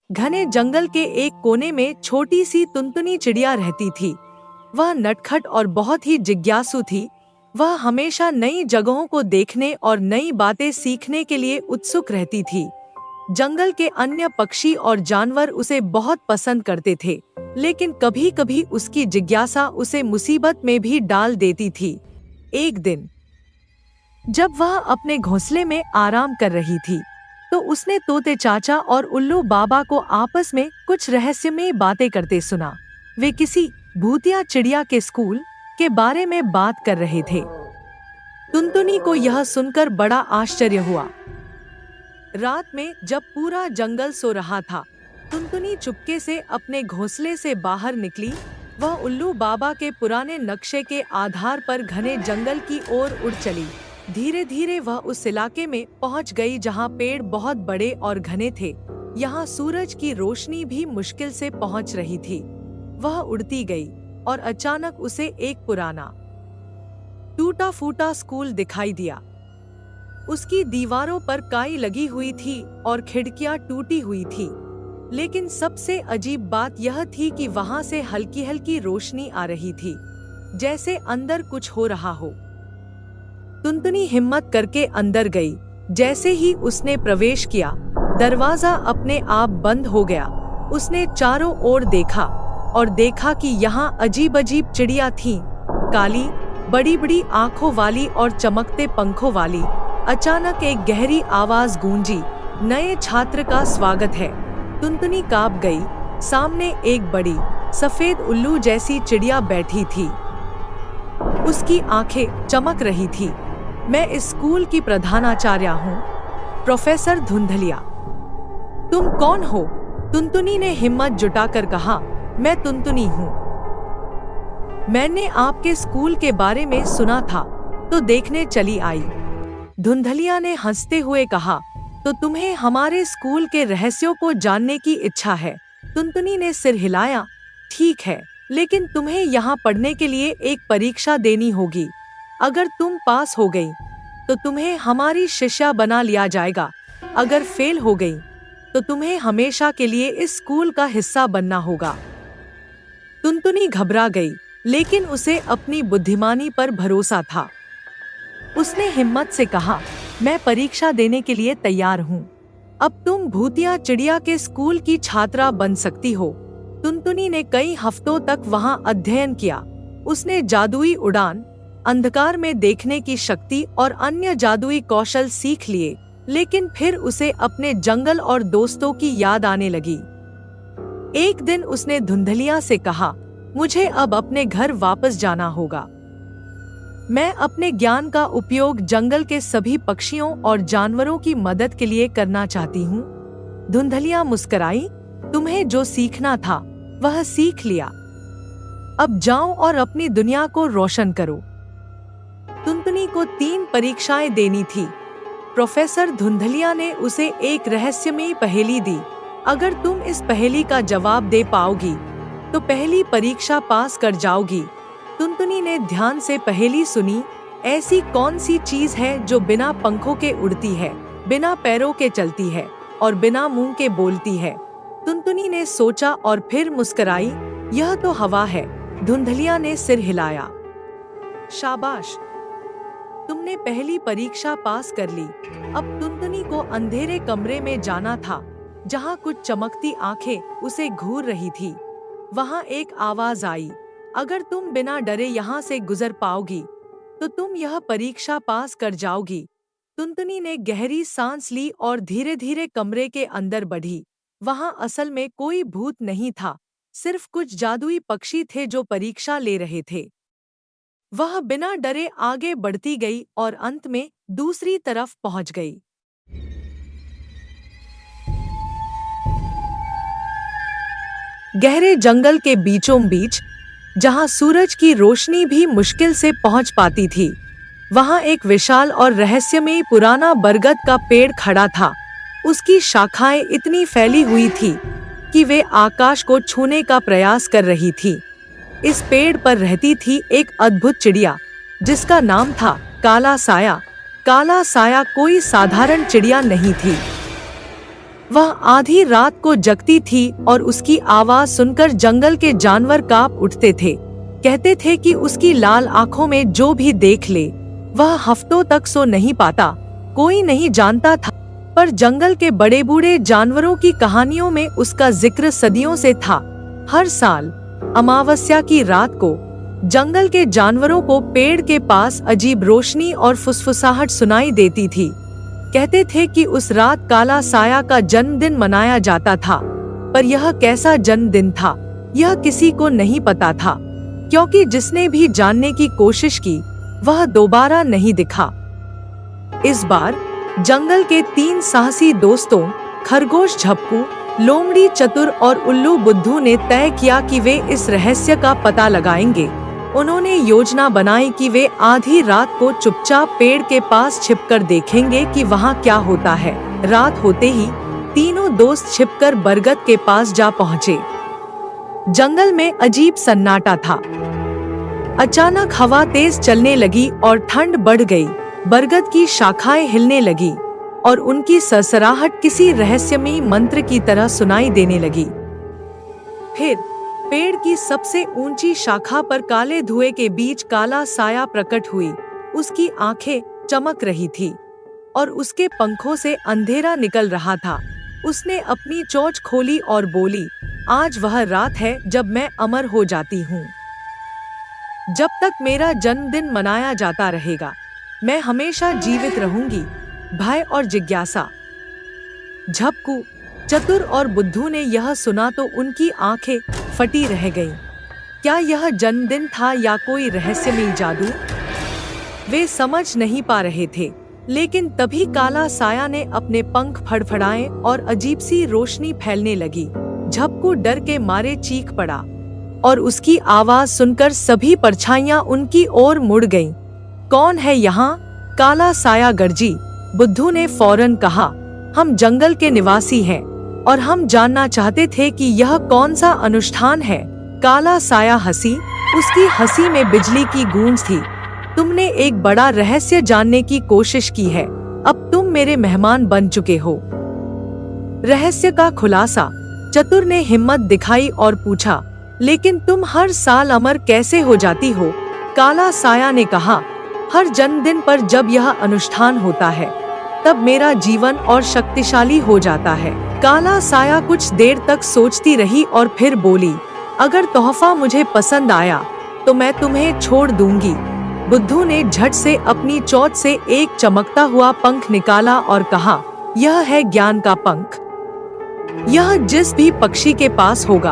घने जंगल के एक कोने में छोटी सी टुनटुनी चिड़िया रहती थी। वह नटखट और बहुत ही जिज्ञासु थी। वह हमेशा नई जगहों को देखने और नई बातें सीखने के लिए उत्सुक रहती थी। जंगल के अन्य पक्षी और जानवर उसे बहुत पसंद करते थे, लेकिन कभी-कभी उसकी जिज्ञासा उसे मुसीबत में भी डाल देती थी। एक दिन जब वह अपने घोंसले में आराम कर रही थी, तो उसने तोते चाचा और उल्लू बाबा को आपस में कुछ रहस्यमय बातें करते सुना। वे किसी भूतिया चिड़िया के स्कूल के बारे में बात कर रहे थे। टुनटुनी को यह सुनकर बड़ा आश्चर्य हुआ। रात में जब पूरा जंगल सो रहा था, टुनटुनी चुपके से अपने घोंसले से बाहर निकली। वह उल्लू बाबा के पुराने नक्शे के आधार पर घने जंगल की ओर उड़ चली। धीरे धीरे वह उस इलाके में पहुंच गई जहां पेड़ बहुत बड़े और घने थे। यहां सूरज की रोशनी भी मुश्किल से पहुंच रही थी। वह उड़ती गई और अचानक उसे एक पुराना टूटा फूटा स्कूल दिखाई दिया। उसकी दीवारों पर काई लगी हुई थी और खिड़कियां टूटी हुई थी, लेकिन सबसे अजीब बात यह थी कि वहां से हल्की हल्की रोशनी आ रही थी, जैसे अंदर कुछ हो रहा हो। टुनटुनी हिम्मत करके अंदर गई। जैसे ही उसने प्रवेश किया, दरवाजा अपने आप बंद हो गया। उसने चारों ओर देखा और देखा कि यहाँ अजीब अजीब चिड़िया थीं, काली, बड़ी बड़ी आंखों वाली और चमकते पंखों वाली। अचानक एक गहरी आवाज गूंजी, नए छात्र का स्वागत है। टुनटुनी कांप गई। सामने एक बड़ी सफेद उल्लू जैसी चिड़िया बैठी थी। उसकी आंखें चमक रही थी। मैं इस स्कूल की प्रधानाचार्य हूँ, प्रोफेसर धुंधलिया। तुम कौन हो? टुनटुनी ने हिम्मत जुटाकर कहा, मैं टुनटुनी हूँ। मैंने आपके स्कूल के बारे में सुना था, तो देखने चली आई। धुंधलिया ने हंसते हुए कहा, तो तुम्हें हमारे स्कूल के रहस्यों को जानने की इच्छा है? टुनटुनी ने सिर हिलाया। ठीक है, लेकिन तुम्हें यहाँ पढ़ने के लिए एक परीक्षा देनी होगी। अगर तुम पास हो गई, तो तुम्हें हमारी शिष्या बना लिया जाएगा। अगर फेल हो गई, तो तुम्हें हमेशा के लिए इस स्कूल का हिस्सा बनना होगा। टुनटुनी घबरा गई, लेकिन उसे अपनी बुद्धिमानी पर भरोसा था। उसने हिम्मत से कहा, मैं परीक्षा देने के लिए तैयार हूँ। अब तुम भूतिया चिड़िया के स्कूल की छात्रा बन सकती हो। टुनटुनी ने कई हफ्तों तक वहाँ अध्ययन किया। उसने जादुई उड़ान, अंधकार में देखने की शक्ति और अन्य जादुई कौशल सीख लिए, लेकिन फिर उसे अपने जंगल और दोस्तों की याद आने लगी। एक दिन उसने धुंधलिया से कहा, मुझे अब अपने घर वापस जाना होगा। मैं अपने ज्ञान का उपयोग जंगल के सभी पक्षियों और जानवरों की मदद के लिए करना चाहती हूँ। धुंधलिया मुस्कुराई, तुम्हें जो सीखना था वह सीख लिया। अब जाओ और अपनी दुनिया को रोशन करो। टुनटुनी को 3 परीक्षाएं देनी थी। प्रोफेसर धुंधलिया ने उसे एक रहस्यमयी पहेली दी। अगर तुम इस पहेली का जवाब दे पाओगी, तो पहली परीक्षा पास कर जाओगी। टुनटुनी ने ध्यान से पहेली सुनी। ऐसी कौन सी चीज है जो बिना पंखों के उड़ती है, बिना पैरों के चलती है और बिना मुंह के बोलती है? टुनटुनी ने सोचा और फिर मुस्कुराई। यह तो हवा है। धुंधलिया ने सिर हिलाया। शाबाश, तुमने पहली परीक्षा पास कर ली। अब टुनटुनी को अंधेरे कमरे में जाना था, जहां कुछ चमकती आंखें उसे घूर रही थी। वहां एक आवाज आई, अगर तुम बिना डरे यहाँ से गुजर पाओगी, तो तुम यह परीक्षा पास कर जाओगी। टुनटुनी ने गहरी सांस ली और धीरे धीरे कमरे के अंदर बढ़ी। वहां असल में कोई भूत नहीं था, सिर्फ कुछ जादुई पक्षी थे जो परीक्षा ले रहे थे। वह बिना डरे आगे बढ़ती गई और अंत में दूसरी तरफ पहुंच गई। गहरे जंगल के बीचों बीच, जहां सूरज की रोशनी भी मुश्किल से पहुंच पाती थी, वहां एक विशाल और रहस्यमयी पुराना बरगद का पेड़ खड़ा था। उसकी शाखाएं इतनी फैली हुई थी कि वे आकाश को छूने का प्रयास कर रही थी। इस पेड़ पर रहती थी एक अद्भुत चिड़िया, जिसका नाम था काला साया। काला साया कोई साधारण चिड़िया नहीं थी। वह आधी रात को जगती थी और उसकी आवाज सुनकर जंगल के जानवर कांप उठते थे। कहते थे कि उसकी लाल आंखों में जो भी देख ले वह हफ्तों तक सो नहीं पाता। कोई नहीं जानता था, पर जंगल के बड़े बूढ़े जानवरों की कहानियों में उसका जिक्र सदियों से था। हर साल अमावस्या की रात को जंगल के जानवरों को पेड़ के पास अजीब रोशनी और फुसफुसाहट सुनाई देती थी। कहते थे कि उस रात काला साया का जन्मदिन मनाया जाता था, पर यह कैसा जन्मदिन था यह किसी को नहीं पता था, क्योंकि जिसने भी जानने की कोशिश की वह दोबारा नहीं दिखा। इस बार जंगल के 3 साहसी दोस्तों खरगोश झपकू, लोमड़ी चतुर और उल्लू बुद्धू ने तय किया कि वे इस रहस्य का पता लगाएंगे। उन्होंने योजना बनाई कि वे आधी रात को चुपचाप पेड़ के पास छिपकर देखेंगे कि वहाँ क्या होता है। रात होते ही तीनों दोस्त छिपकर बरगद के पास जा पहुँचे। जंगल में अजीब सन्नाटा था। अचानक हवा तेज चलने लगी और ठंड बढ़ गई। बरगद की शाखाएं हिलने लगी और उनकी सरसराहट किसी रहस्यमयी मंत्र की तरह सुनाई देने लगी। फिर पेड़ की सबसे ऊंची शाखा पर काले धुएं के बीच काला साया प्रकट हुई। उसकी आंखें चमक रही थी और उसके पंखों से अंधेरा निकल रहा था। उसने अपनी चोंच खोली और बोली, आज वह रात है जब मैं अमर हो जाती हूँ। जब तक मेरा जन्मदिन मनाया जाता रहेगा मैं हमेशा जीवित रहूंगी। भय और जिज्ञासा। झपकू, चतुर और बुद्धू ने यह सुना तो उनकी आंखें फटी रह गईं। क्या यह जन्मदिन था या कोई रहस्यमयी जादू? वे समझ नहीं पा रहे थे, लेकिन तभी काला साया ने अपने पंख फड़फड़ाए और अजीब सी रोशनी फैलने लगी। झपकू डर के मारे चीख पड़ा और उसकी आवाज सुनकर सभी परछाइयां उनकी ओर मुड़ गईं। कौन है यहाँ? काला साया गर्जी। बुद्धू ने फौरन कहा, हम जंगल के निवासी हैं और हम जानना चाहते थे कि यह कौन सा अनुष्ठान है। काला साया हंसी। उसकी हंसी में बिजली की गूंज थी। तुमने एक बड़ा रहस्य जानने की कोशिश की है। अब तुम मेरे मेहमान बन चुके हो। रहस्य का खुलासा। चतुर ने हिम्मत दिखाई और पूछा, लेकिन तुम हर साल अमर कैसे हो जाती हो? काला साया ने कहा, हर जन्मदिन पर जब यह अनुष्ठान होता है तब मेरा जीवन और शक्तिशाली हो जाता है। काला साया कुछ देर तक सोचती रही और फिर बोली, अगर तोहफा मुझे पसंद आया तो मैं तुम्हें छोड़ दूंगी। बुद्धू ने झट से अपनी चोंच से एक चमकता हुआ पंख निकाला और कहा, यह है ज्ञान का पंख। यह जिस भी पक्षी के पास होगा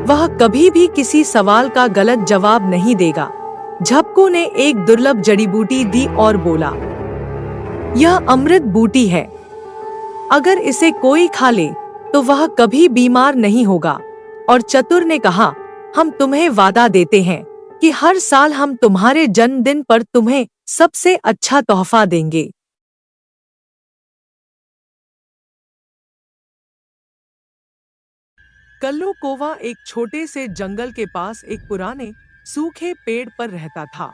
वह कभी भी किसी सवाल का गलत जवाब नहीं देगा। झपकू ने एक दुर्लभ जड़ी बूटी दी और बोला, यह अमृत बूटी है। अगर इसे कोई खा ले तो वह कभी बीमार नहीं होगा। और चतुर ने कहा, हम तुम्हें वादा देते हैं कि हर साल हम तुम्हारे जन्मदिन पर तुम्हें सबसे अच्छा तोहफा देंगे। कल्लू कौवा एक छोटे से जंगल के पास एक पुराने सूखे पेड़ पर रहता था।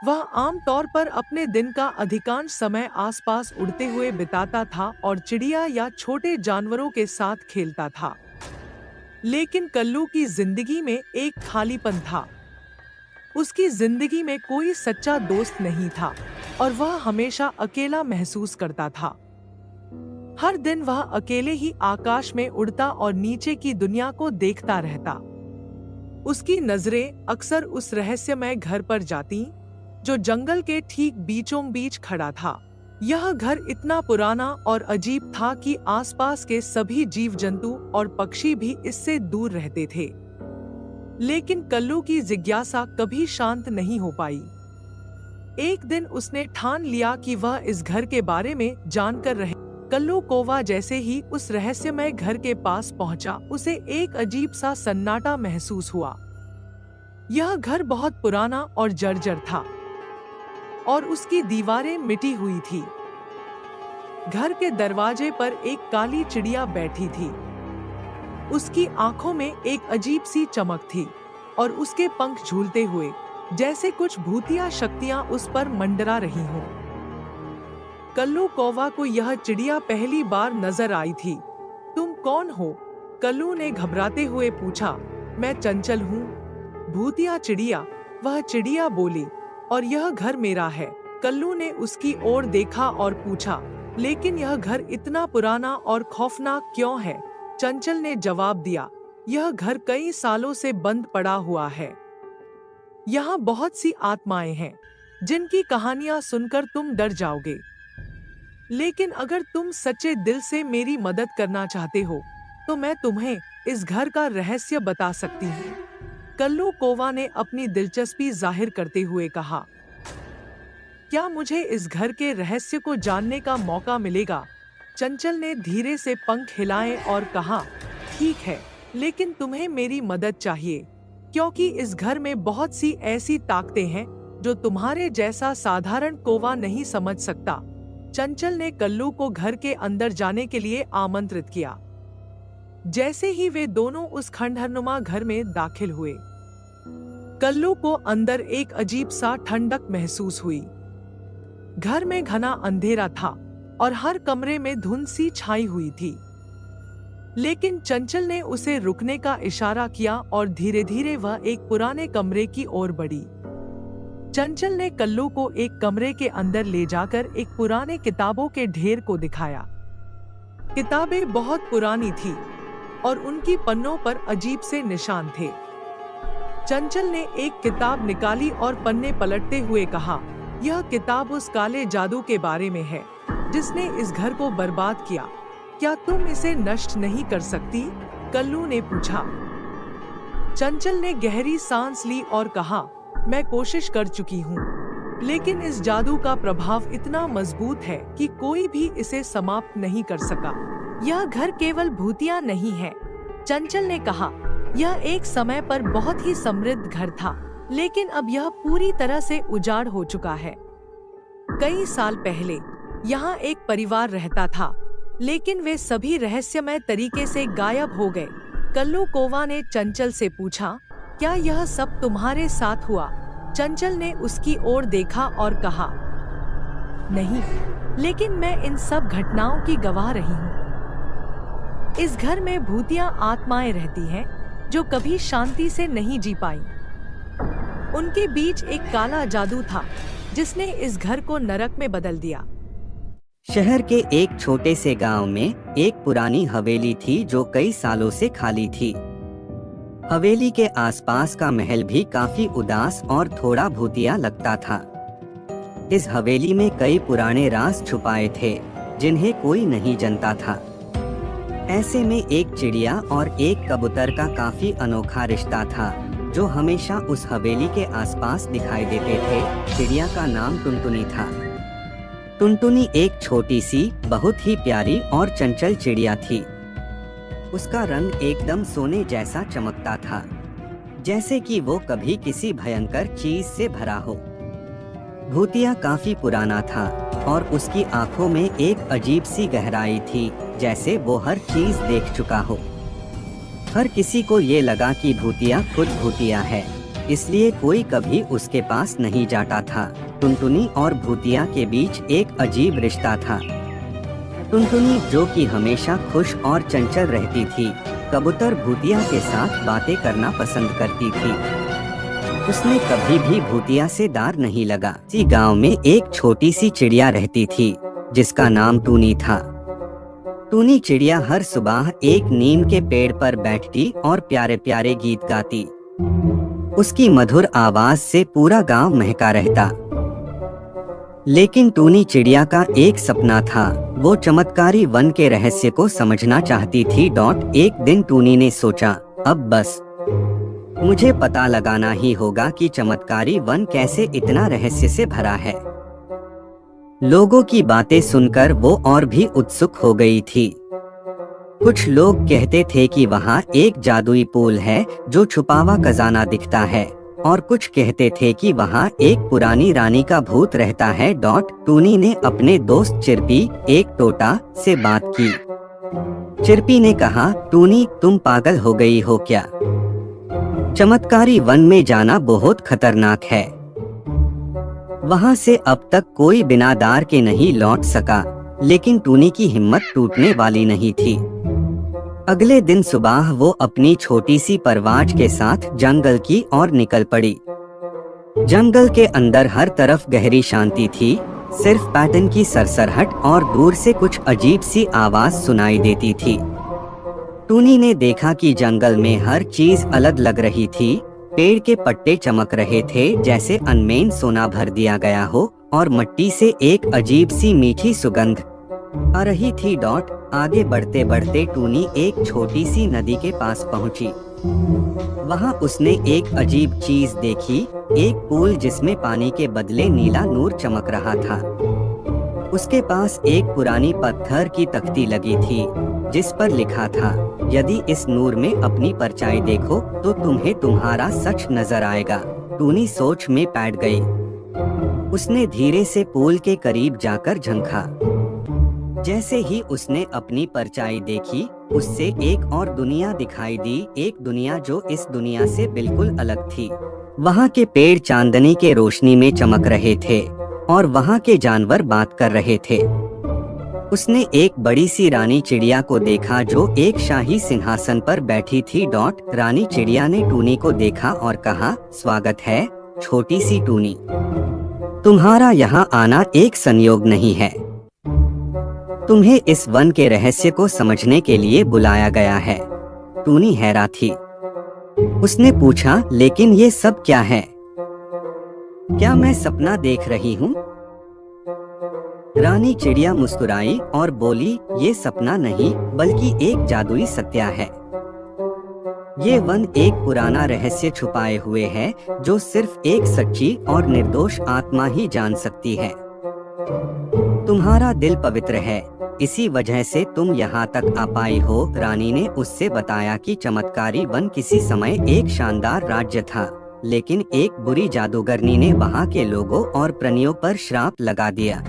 वह आमतौर पर अपने दिन का अधिकांश समय आसपास उड़ते हुए बिताता था और चिड़िया या छोटे जानवरों के साथ खेलता था। लेकिन कल्लू की जिंदगी में एक खालीपन था। उसकी जिंदगी में कोई सच्चा दोस्त नहीं था और वह हमेशा अकेला महसूस करता था। हर दिन वह अकेले ही आकाश में उड़ता और नीचे की दुनिया को देखता रहता। उसकी नजरें अक्सर उस रहस्यमय घर पर जाती जो जंगल के ठीक बीचों बीच खड़ा था। यह घर इतना पुराना और अजीब था कि आसपास के सभी जीव जंतु और पक्षी भी इससे दूर रहते थे। लेकिन कल्लू की जिज्ञासा कभी शांत नहीं हो पाई। एक दिन उसने ठान लिया कि वह इस घर के बारे में जानकर रहे। कल्लू कौवा जैसे ही उस रहस्यमय घर के पास पहुंचा, उसे एक अजीब सा सन्नाटा महसूस हुआ। यह घर बहुत पुराना और जर्जर था और उसकी दीवारें मिटी हुई थी। घर के दरवाजे पर एक काली चिड़िया बैठी थी। उसकी आंखों में एक अजीब सी चमक थी और उसके पंख झूलते हुए जैसे कुछ भूतिया शक्तियां उस पर मंडरा रही हों। कल्लू कौवा को यह चिड़िया पहली बार नजर आई थी। तुम कौन हो? कल्लू ने घबराते हुए पूछा। मैं चंचल हूँ, भूतिया चिड़िया, वह चिड़िया बोली, और यह घर मेरा है। कल्लू ने उसकी ओर देखा और पूछा, लेकिन यह घर इतना पुराना और खौफनाक क्यों है? चंचल ने जवाब दिया, यह घर कई सालों से बंद पड़ा हुआ है। यहाँ बहुत सी आत्माएं हैं जिनकी कहानियां सुनकर तुम डर जाओगे। लेकिन अगर तुम सच्चे दिल से मेरी मदद करना चाहते हो तो मैं तुम्हें इस घर का रहस्य बता सकती हूँ। कल्लू कौवा ने अपनी दिलचस्पी जाहिर करते हुए कहा, क्या मुझे इस घर के रहस्य को जानने का मौका मिलेगा? चंचल ने धीरे से पंख हिलाए और कहा, ठीक है, लेकिन तुम्हें मेरी मदद चाहिए, क्योंकि इस घर में बहुत सी ऐसी ताकतें हैं जो तुम्हारे जैसा साधारण कौवा नहीं समझ सकता। चंचल ने कल्लू को घर के अंदर जाने के लिए आमंत्रित किया। जैसे ही वे दोनों उस खंडहरनुमा घर में दाखिल हुए, कल्लू को अंदर एक अजीब सा ठंडक महसूस हुई। घर में घना अंधेरा था और हर कमरे में धुंध सी छाई हुई थी। लेकिन चंचल ने उसे रुकने का इशारा किया और धीरे धीरे वह एक पुराने कमरे की ओर बढ़ी। चंचल ने कल्लू को एक कमरे के अंदर ले जाकर एक पुराने किताबों के ढेर को दिखाया। किताबें बहुत पुरानी थी और उनकी पन्नों पर अजीब से निशान थे। चंचल ने एक किताब निकाली और पन्ने पलटते हुए कहा, यह किताब उस काले जादू के बारे में है जिसने इस घर को बर्बाद किया। क्या तुम इसे नष्ट नहीं कर सकती? कल्लू ने पूछा। चंचल ने गहरी सांस ली और कहा, मैं कोशिश कर चुकी हूँ, लेकिन इस जादू का प्रभाव इतना मजबूत है कि कोई भी इसे समाप्त नहीं कर सका। यह घर केवल भूतिया नहीं है, चंचल ने कहा। यह एक समय पर बहुत ही समृद्ध घर था, लेकिन अब यह पूरी तरह से उजाड़ हो चुका है। कई साल पहले यहाँ एक परिवार रहता था, लेकिन वे सभी रहस्यमय तरीके से गायब हो गए। कल्लू कौवा ने चंचल से पूछा, क्या यह सब तुम्हारे साथ हुआ? चंचल ने उसकी ओर देखा और कहा, नहीं, लेकिन मैं इन सब घटनाओं की गवाह रही हूँ। इस घर में भूतिया आत्माएं रहती हैं जो कभी शांति से नहीं जी पाई। उनके बीच एक काला जादू था जिसने इस घर को नरक में बदल दिया। शहर के एक छोटे से गांव में एक पुरानी हवेली थी जो कई सालों से खाली थी। हवेली के आसपास का महल भी काफी उदास और थोड़ा भूतिया लगता था। इस हवेली में कई पुराने राज छुपाए थे जिन्हें कोई नहीं जानता था। ऐसे में एक चिड़िया और एक कबूतर का काफी अनोखा रिश्ता था जो हमेशा उस हवेली के आसपास दिखाई देते थे। चिड़िया का नाम टुनटुनी था। टुनटुनी एक छोटी सी बहुत ही प्यारी और चंचल चिड़िया थी। उसका रंग एकदम सोने जैसा चमकता था, जैसे कि वो कभी किसी भयंकर चीज से भरा हो। भूतिया काफी पुराना था और उसकी आंखों में एक अजीब सी गहराई थी, जैसे वो हर चीज देख चुका हो। हर किसी को ये लगा कि भूतिया खुद भूतिया है, इसलिए कोई कभी उसके पास नहीं जाता था। टुनटुनी और भूतिया के बीच एक अजीब रिश्ता था। टुनटुनी जो कि हमेशा खुश और चंचल रहती थी, कबूतर भूतिया के साथ बातें करना पसंद करती थी। उसने कभी भी भूतिया से दार नहीं लगा। इसी गांव में एक छोटी सी चिड़िया रहती थी जिसका नाम टूनी था। टूनी चिड़िया हर सुबह एक नीम के पेड़ पर बैठती और प्यारे प्यारे गीत गाती। उसकी मधुर आवाज से पूरा गांव महका रहता। लेकिन टूनी चिड़िया का एक सपना था, वो चमत्कारी वन के रहस्य को समझना चाहती थी। एक दिन टूनी ने सोचा, अब बस मुझे पता लगाना ही होगा कि चमत्कारी वन कैसे इतना रहस्य से भरा है। लोगों की बातें सुनकर वो और भी उत्सुक हो गई थी। कुछ लोग कहते थे कि वहाँ एक जादुई पुल है जो छुपा हुआ खजाना दिखता है, और कुछ कहते थे कि वहाँ एक पुरानी रानी का भूत रहता है। टूनी ने अपने दोस्त चिरपी एक तोता से बात की। चिरपी ने कहा, टूनी तुम पागल हो गई हो क्या? चमत्कारी वन में जाना बहुत खतरनाक है। वहां से अब तक कोई बिना दार के नहीं लौट सका, लेकिन टूनी की हिम्मत टूटने वाली नहीं थी। अगले दिन सुबह वो अपनी छोटी सी परवाज के साथ जंगल की ओर निकल पड़ी। जंगल के अंदर हर तरफ गहरी शांति थी, सिर्फ पैटर्न की सरसराहट और दूर से कुछ अजीब सी आवाज सुनाई देती थी। टूनी ने देखा कि जंगल में हर चीज अलग लग रही थी। पेड़ के पत्ते चमक रहे थे जैसे अनमेन सोना भर दिया गया हो, और मिट्टी से एक अजीब सी मीठी सुगंध आ रही थी। आगे बढ़ते बढ़ते टूनी एक छोटी सी नदी के पास पहुंची। वहां उसने एक अजीब चीज देखी, एक पूल जिसमें पानी के बदले नीला नूर चमक रहा था। उसके पास एक पुरानी पत्थर की तख्ती लगी थी, जिस पर लिखा था, यदि इस नूर में अपनी परछाई देखो तो तुम्हें तुम्हारा सच नजर आएगा। टूनी सोच में पैठ गई। उसने धीरे से पूल के करीब जाकर झंका। जैसे ही उसने अपनी परछाई देखी, उससे एक और दुनिया दिखाई दी, एक दुनिया जो इस दुनिया से बिल्कुल अलग थी। वहाँ के पेड़ चांदनी के रोशनी में चमक रहे थे और वहाँ के जानवर बात कर रहे थे। उसने एक बड़ी सी रानी चिड़िया को देखा जो एक शाही सिंहासन पर बैठी थी। रानी चिड़िया ने टूनी को देखा और कहा, स्वागत है छोटी सी टूनी, तुम्हारा यहाँ आना एक संयोग नहीं है, तुम्हें इस वन के रहस्य को समझने के लिए बुलाया गया है। टूनी हैरान थी। उसने पूछा, लेकिन ये सब क्या है? क्या मैं सपना देख रही हूँ? रानी चिड़िया मुस्कुराई और बोली, ये सपना नहीं बल्कि एक जादुई सत्य है। ये वन एक पुराना रहस्य छुपाए हुए है जो सिर्फ एक सच्ची और निर्दोष आत्मा ही जान सकती है। तुम्हारा दिल पवित्र है, इसी वजह से तुम यहाँ तक आ पाई हो। रानी ने उससे बताया कि चमत्कारी वन किसी समय एक शानदार राज्य था, लेकिन एक बुरी जादूगरनी ने वहाँ के लोगों और प्राणियों पर श्राप लगा दिया।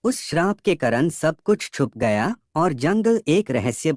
उस श्राप के कारण सब कुछ छुप गया और जंगल एक रहस्य